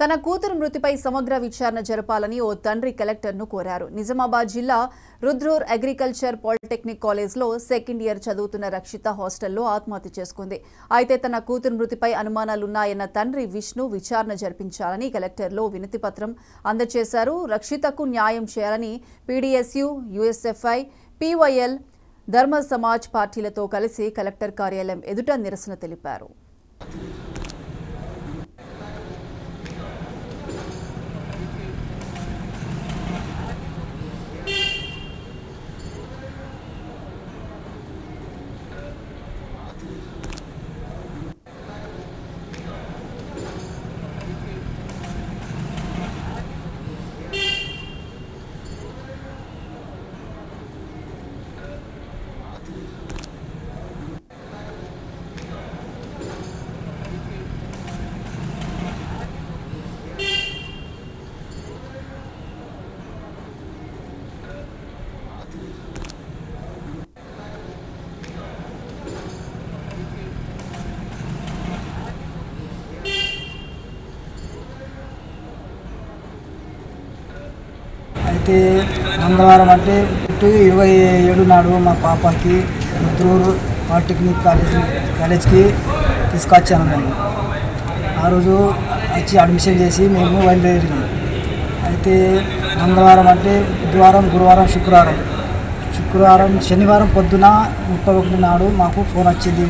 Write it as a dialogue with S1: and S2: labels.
S1: తన కూతురు మృతిపై సమగ్ర విచారణ జరపాలని ఓ తండ్రి కలెక్టర్ను కోరారు. నిజామాబాద్ జిల్లా రుద్రూర్ అగ్రికల్చర్ పాలిటెక్నిక్ కాలేజ్లో సెకండ్ ఇయర్ చదువుతున్న రక్షిత హాస్టల్లో ఆత్మహత్య చేసుకుంది. అయితే తన కూతురు మృతిపై అనుమానాలున్నాయన్న తండ్రి విష్ణు విచారణ జరిపించాలని కలెక్టర్లో వినతి పత్రం అందజేశారు. రక్షితకు న్యాయం చేయాలని పీడీఎస్యూ, యూఎస్ఎఫ్ఐ, పీవైఎల్, ధర్మ సమాజ్ పార్టీలతో కలిసి కలెక్టర్ కార్యాలయం ఎదుట నిరసన తెలిపారు.
S2: అయితే మంగళవారం అంటే 27 నాడు మా పాపకి రుద్రూర్ పాలిటెక్నిక్ కాలేజ్కి తీసుకొచ్చాను. మేము ఆ రోజు వచ్చి అడ్మిషన్ చేసి మేము బయలుదేరినాం. అయితే మంగళవారం అంటే బుధవారం, గురువారం, శుక్రవారం, శనివారం పొద్దున 31 నాడు మాకు ఫోన్ వచ్చింది.